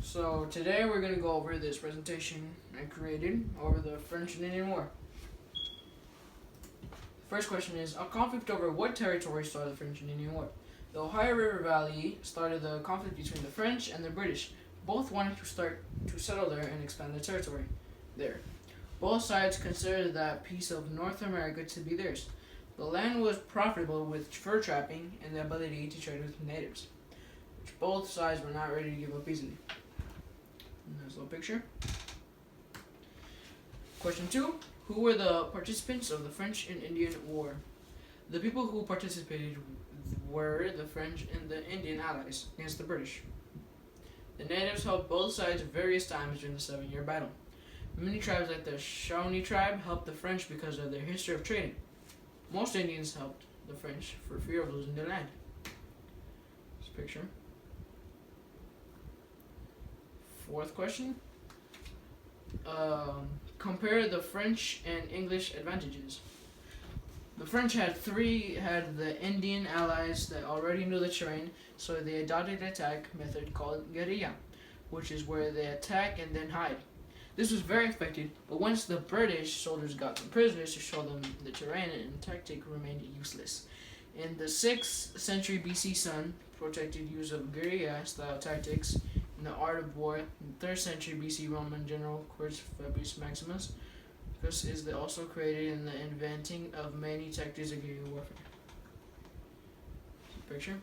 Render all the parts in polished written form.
So today we're going to go over this presentation I created over the French and Indian War. First question is, a conflict over what territory started the French and Indian War? The Ohio River Valley started the conflict between the French and the British. Both wanted to settle there and expand their territory there. Both sides considered that piece of North America to be theirs. The land was profitable with fur trapping and the ability to trade with natives, which both sides were not ready to give up easily. There's a little picture. Question 2. Who were the participants of the French and Indian War? The people who participated were the French and the Indian allies against the British. The natives helped both sides various times during the 7-year battle. Many tribes like the Shawnee tribe helped the French because of their history of trading. Most Indians helped the French for fear of losing their land. This picture. Fourth question. Compare the French and English advantages. The French had the Indian allies that already knew the terrain, so they adopted an attack method called guerrilla, which is where they attack and then hide. This was very effective, but once the British soldiers got them prisoners to show them the terrain, and tactic remained useless. In the 6th century BC, Sun protected use of guerrilla-style tactics in the art of war. In the 3rd century BC, Roman general Quintus Fabius Maximus is also created in the inventing of many tactics of guerrilla warfare. Picture.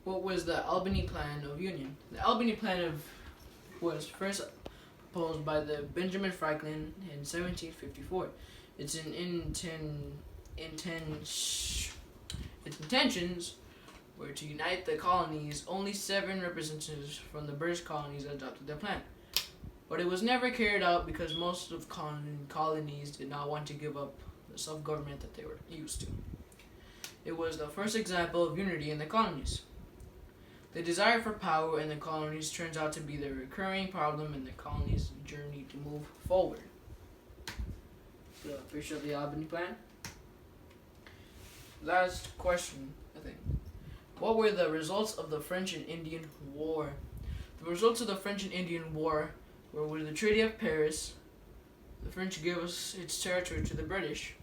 What was the Albany Plan of Union? The Albany Plan was first proposed by the Benjamin Franklin in 1754. Its intentions were to unite the colonies. Only 7 representatives from the British colonies adopted the plan, but it was never carried out because most of colonies did not want to give up the self-government that they were used to. It was the first example of unity in the colonies. The desire for power in the colonies turns out to be the recurring problem in the colonies' journey to move forward. The picture of the Albany Plan. Last question, I think. What were the results of the French and Indian War? The results of the French and Indian War were with the Treaty of Paris. The French gave us its territory to the British.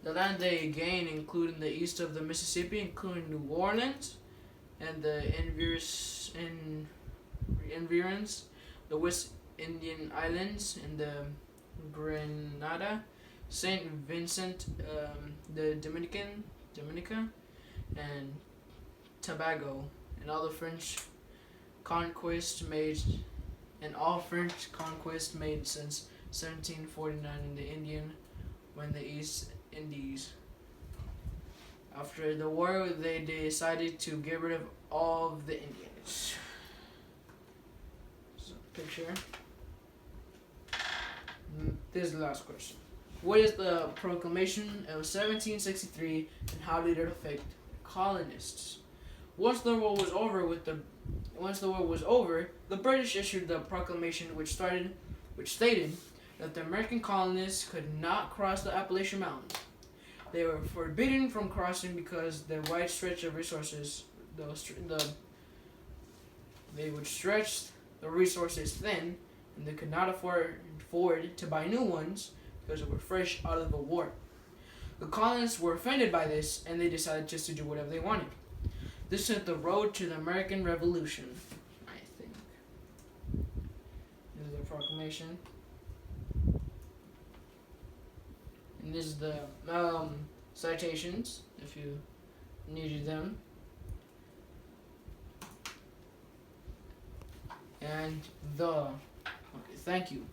The land they gained included the east of the Mississippi, including New Orleans, and the environs, the West Indian Islands, and the Grenada, Saint Vincent, the Dominica, and Tobago, and all French conquests made since 1749 in the Indian when the East Indies. After the war, they decided to get rid of all of the Indians. So, picture. This is the last question. What is the Proclamation of 1763 and how did it affect colonists? Once the war was over, the British issued the proclamation which stated that the American colonists could not cross the Appalachian Mountains. They were forbidden from crossing because the wide stretch of resources, they would stretch the resources thin, and they could not afford to buy new ones because they were fresh out of the war. The colonists were offended by this, and they decided just to do whatever they wanted. This set the road to the American Revolution, I think. This is the proclamation. And this is the citations, if you needed them. And thank you.